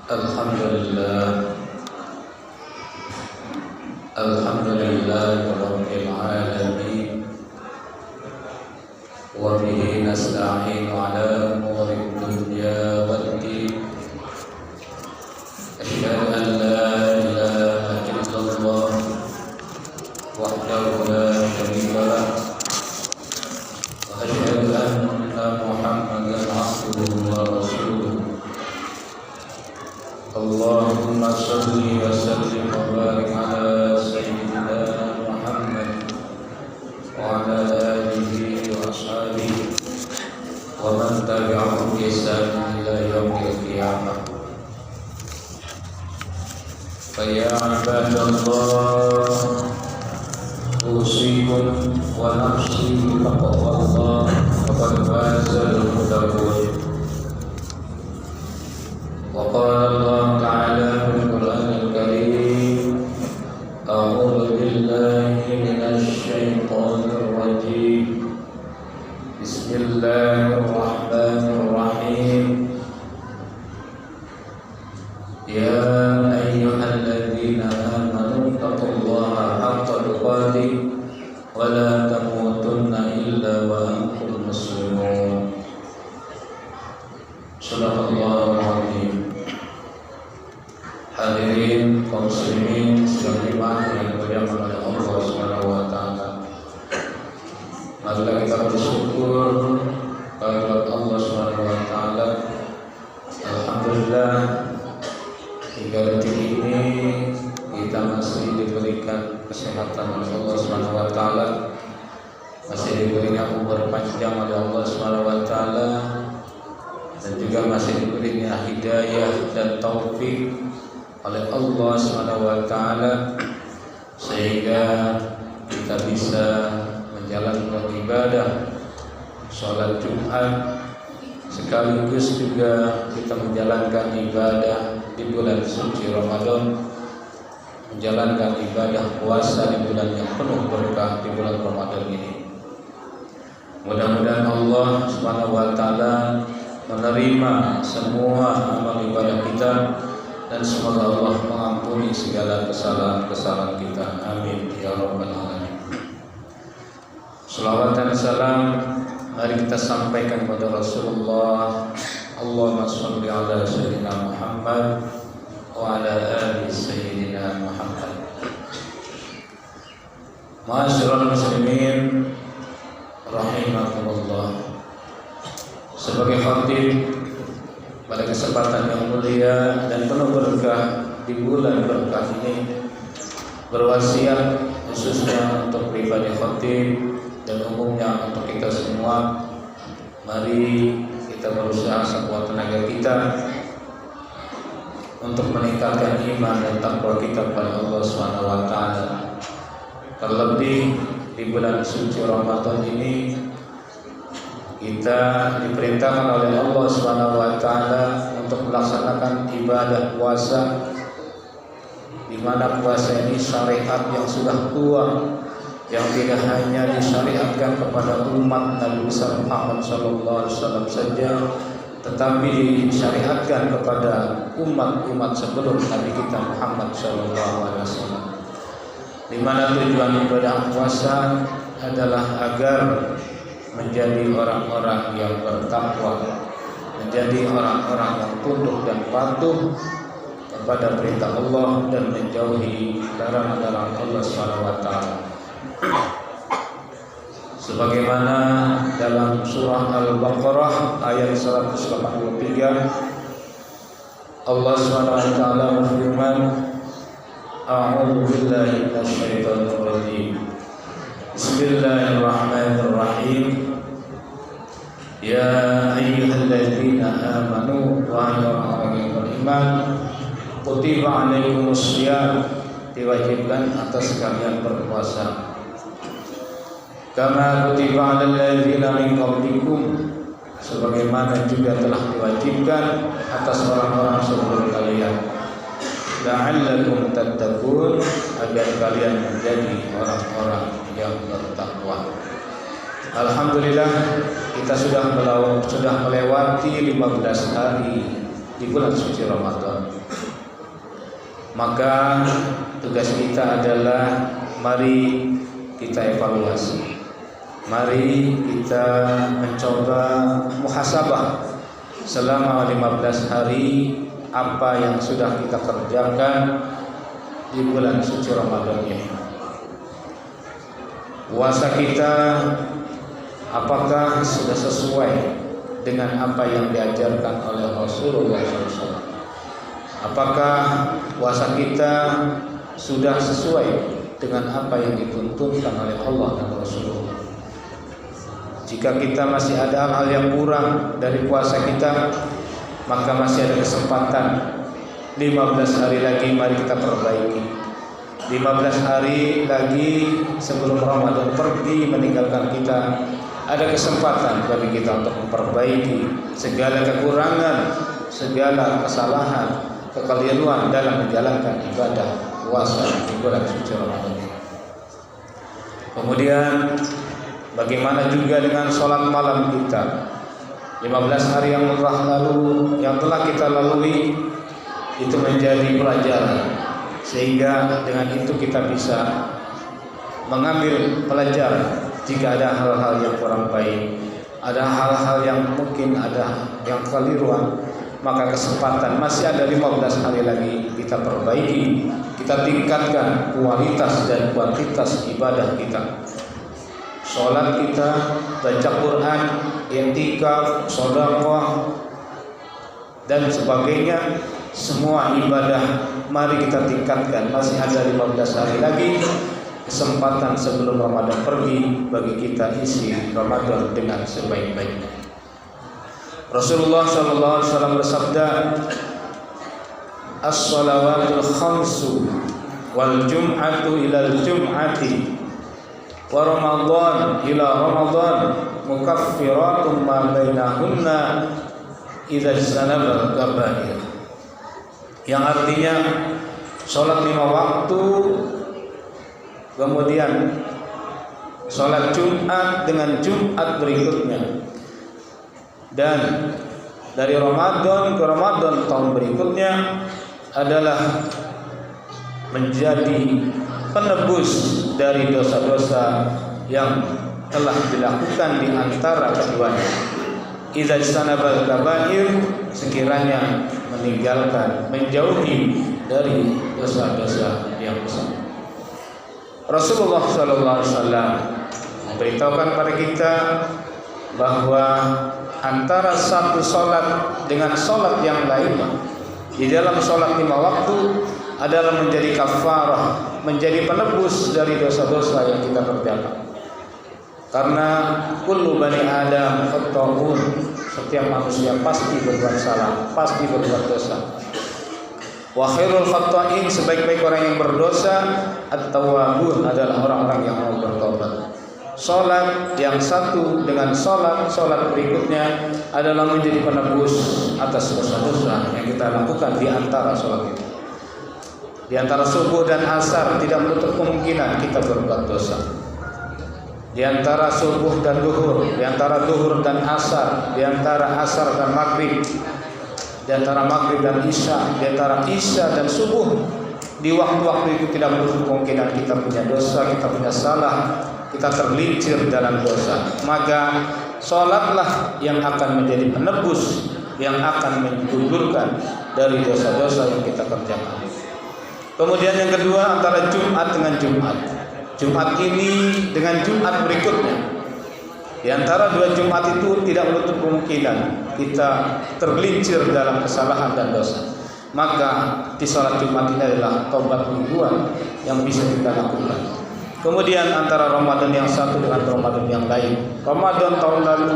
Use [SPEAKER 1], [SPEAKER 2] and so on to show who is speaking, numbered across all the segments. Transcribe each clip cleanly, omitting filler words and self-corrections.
[SPEAKER 1] Alhamdulillah, Rabbil alamin. Wa bihi nasta'inu ala umuri dunya waddin. Asyhadu an la ilaha illallah wahdahu la syarika lah, wa asyhadu anna Muhammadan abduhu wa rasuluh. Allahumma shalli wa sallim wa barik ala sayyidina Muhammad wa ala alihi wa ashabihi wa man tabi'ahum bi ihsan ila yaumil qiyamah. Fa ya ibadallah, usikum wa nafsi bi taqwallah, faqad fazal muttaqun. وقال الله تعالى في القرآن الكريم: أعوذ بالله من الشيطان الرجيم بسم الله الرحمن الرحيم يا أيها الذين آمنوا اتقوا الله حق تقاته ولا تموتن إلا وأنتم مسلمون. Sadaqallahul azim. Hadirin kaum muslimin sekalian yang dimuliakan oleh Allah Subhanahu wa taala. Marilah kita bersyukur kepada Allah Subhanahu wa taala. Alhamdulillah, hingga detik ini kita masih diberikan kesehatan oleh Allah Subhanahu wa taala. Masih diberikan umur panjang oleh Allah Subhanahu wa taala, dan juga masih diberinya hidayah dan taufik oleh Allah Subhanahu wa taala sehingga kita bisa menjalankan ibadah salat Jumat, sekaligus juga kita menjalankan ibadah di bulan suci Ramadan, menjalankan ibadah puasa di bulan yang penuh berkah di bulan Ramadan ini. Mudah-mudahan Allah Subhanahu wa taala menerima semua amal ibadah kita, dan semoga Allah mengampuni segala kesalahan-kesalahan kita. Amin ya rabbal alamin. Salawat dan salam mari kita sampaikan kepada Rasulullah. Allahumma shalli ala sayyidina Muhammad wa ala ali sayyidina Muhammad. Ma'asyiral muslimin rahimakumullah. Sebagai khatib pada kesempatan yang mulia dan penuh berkah di bulan berkah ini, berwasiat khususnya untuk pribadi khatib dan umumnya untuk kita semua, mari kita berusaha sekuat tenaga kita untuk meningkatkan iman dan takwa kita kepada Allah Subhanahu wa taala. Terlebih di bulan suci Ramadan ini, kita diperintahkan oleh Allah Subhanahu wa taala untuk melaksanakan ibadah puasa, di mana puasa ini syariat yang sudah tua, yang tidak hanya disyariatkan kepada umat Nabi besar Muhammad sallallahu alaihi wasallam saja, tetapi disyariatkan kepada umat-umat sebelum Nabi kita Muhammad sallallahu alaihi wasallam. Di mana tujuan ibadah puasa adalah agar menjadi orang-orang yang bertakwa, menjadi orang-orang yang tunduk dan patuh kepada perintah Allah dan menjauhi larangan-larangan Allah Subhanahu wa taala. Sebagaimana dalam surah Al-Baqarah ayat 183, Allah Subhanahu wa taala berfirman, A'udzu billahi minasyaitonir rajim. Bismillahirrahmanirrahim. Ya ayyuhalladzina amanu wa orang yang beriman, kutiba alaikumussyam, diwajibkan atas kalian berpuasa. Kama kutiba alal ladzina min qablikum, sebagaimana juga telah diwajibkan atas orang-orang sebelum kalian. La'allakum tattaqun, agar kalian menjadi orang-orang yang bertakwa. Alhamdulillah, kita sudah melewati 15 hari di bulan suci Ramadan. Maka tugas kita adalah mari kita evaluasi. Mari kita mencoba muhasabah selama 15 hari apa yang sudah kita kerjakan di bulan suci Ramadan ini. Puasa kita apakah sudah sesuai dengan apa yang diajarkan oleh Rasulullah SAW? Apakah puasa kita sudah sesuai dengan apa yang dituntunkan oleh Allah dan Rasulullah? Jika kita masih ada hal-hal yang kurang dari puasa kita, maka masih ada kesempatan 15 hari lagi, mari kita perbaiki. 15 hari lagi sebelum Ramadan pergi meninggalkan kita, ada kesempatan bagi kita untuk memperbaiki segala kekurangan, segala kesalahan, kekeliruan dalam menjalankan ibadah puasa di bulan suci Ramadan. Kemudian bagaimana juga dengan sholat malam kita? 15 hari yang telah lalu, yang telah kita lalui, itu menjadi pelajaran, sehingga dengan itu kita bisa mengambil pelajaran. Jika ada hal-hal yang kurang baik, ada hal-hal yang mungkin ada yang keliruan, maka kesempatan masih ada 15 hari lagi kita perbaiki, kita tingkatkan kualitas dan kuantitas ibadah kita. Sholat kita, baca Quran, i'tikaf, sedekah dan sebagainya, semua ibadah mari kita tingkatkan. Masih ada 15 hari lagi kesempatan sebelum Ramadan pergi bagi kita isi Ramadan dengan sebaik-baiknya. Rasulullah SAW bersabda, as-salawatul khamsu wal jum'atu ilal jum'ati wa Ramadan ila Ramadan mukaffiratun ma bainahunna idza sanaba kabair. Yang artinya sholat 5 waktu, kemudian sholat Jumat dengan Jumat berikutnya, dan dari Ramadan ke Ramadan tahun berikutnya adalah menjadi penebus dari dosa-dosa yang telah dilakukan di antara keduanya. Idza sanabal kabair, sekiranya meninggalkan, menjauhi dari dosa-dosa yang besar. Rasulullah SAW memberitahukan pada kita bahwa antara satu sholat dengan sholat yang lain di dalam sholat 5 waktu adalah menjadi kafarah, menjadi penebus dari dosa-dosa yang kita kerjakan. Karena kullu bani Adam khata'un, setiap manusia pasti berbuat salah, pasti berbuat dosa. Wa khairul khata'in, sebaik-baik orang yang berdosa at-tawwabun, adalah orang-orang yang mau bertobat. Salat yang satu dengan salat berikutnya adalah menjadi penebus atas dosa-dosa yang kita lakukan di antara salat itu. Di antara subuh dan asar tidak menutup kemungkinan kita berbuat dosa. Di antara subuh dan duhur, di antara duhur dan asar, di antara asar dan maghrib, di antara maghrib dan isya, di antara isya dan subuh, di waktu-waktu itu tidak menutup kemungkinan kita punya dosa, kita punya salah, kita tergelincir dalam dosa. Maka sholatlah yang akan menjadi penebus, yang akan menggugurkan dari dosa-dosa yang kita kerjakan. Kemudian yang kedua, antara Jumat dengan Jumat, Jumat ini dengan Jumat berikutnya, di antara 2 Jumat itu tidak menutup kemungkinan kita tergelincir dalam kesalahan dan dosa. Maka di sholat Jumat ini adalah taubat mingguan yang bisa kita lakukan. Kemudian antara Ramadan yang satu dengan Ramadan yang lain, Ramadan tahun lalu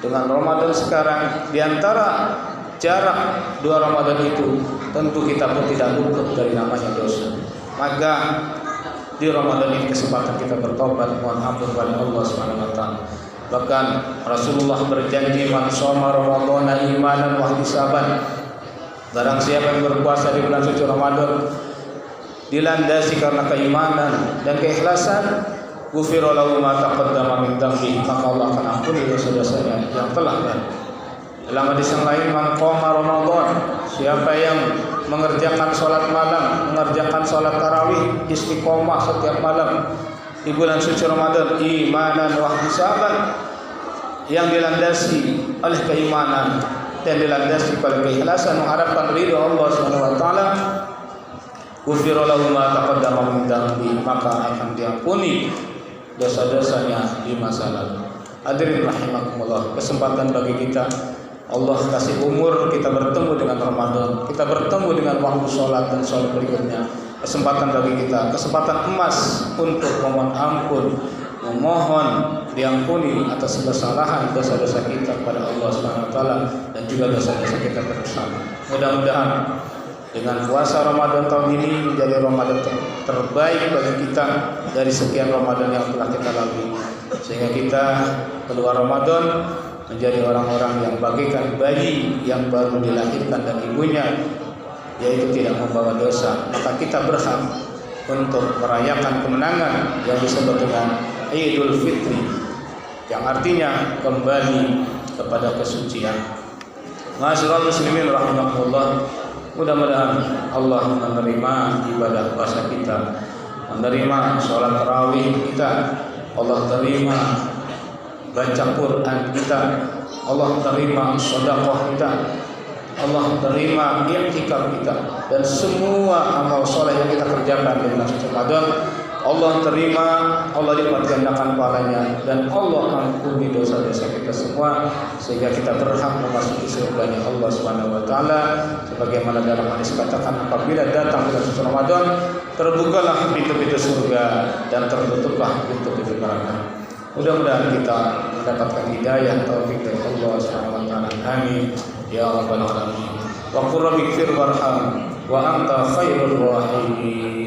[SPEAKER 1] dengan Ramadan sekarang, di antara jarak 2 Ramadan itu, tentu kita pun tidak luput dari namanya dosa. Maka di Ramadan ini kesempatan kita bertobat, mohon ampun kepada Allah Subhanahu wa taala. Bahkan Rasulullah berjanji, man shoma ramadhana imanan wa ihtisaban, barang siapa yang berpuasa di bulan suci Ramadan dilandasi karena keimanan dan keikhlasan, ghufira lahu ma taqaddama min dhanbi, maka Allah akan ampuni dosa-dosanya yang telah lalu. Dalam hadis yang lain, man qama Ramadan Siapa yang mengerjakan sholat malam, mengerjakan sholat tarawih, istiqomah setiap malam di bulan suci Ramadan, imanan wa ihtisaban, yang dilandasi oleh keimanan dan dilandasi oleh keikhlasan mengharapkan ridha Allah Subhanahu wa taala, ghufira lahu ma taqaddama min dhanbi, maka akan diampuni dosa-dosanya di masa lalu. Hadirin rahimakumullah, kesempatan bagi kita, Allah kasih umur kita bertemu dengan Ramadan, kita bertemu dengan waktu sholat dan sholat berikutnya. Kesempatan bagi kita, kesempatan emas untuk memohon ampun, memohon diampuni atas kesalahan dosa-dosa kita kepada Allah Subhanahu wa taala dan juga dosa-dosa kita bersama. Mudah-mudahan dengan puasa Ramadan tahun ini menjadi Ramadan terbaik bagi kita dari sekian Ramadan yang telah kita lalui, sehingga kita keluar Ramadan menjadi orang-orang yang bagaikan bayi yang baru dilahirkan dan ibunya, yaitu tidak membawa dosa. Maka kita berhak untuk merayakan kemenangan yang disebut dengan Idul Fitri, yang artinya kembali kepada kesucian. Ma'asyiral muslimin rahimakumullah, mudah-mudahan Allah menerima ibadah puasa kita, menerima sholat tarawih kita, Allah terima baca Quran kita, Allah terima sedekah kita, Allah terima i'tikaf kita, dan semua amal soleh yang kita kerjakan di bulan suci Ramadan Allah terima, Allah lipat gandakan pahalanya, dan Allah ampuni dosa-dosa kita semua, sehingga kita berhak memasuki surganya Allah Subhanahu wa taala. Sebagaimana dalam hadis katakan, apabila datang bulan suci Ramadan, terbukalah pintu-pintu surga dan tertutuplah pintu-pintu neraka. Mudah-mudahan kita mendapatkan hidayah taufik dari Allah Subhanahu wa taala. Amin ya rabbal alamin. Wa qur rabbighfir warham wa anta khairur rahimin.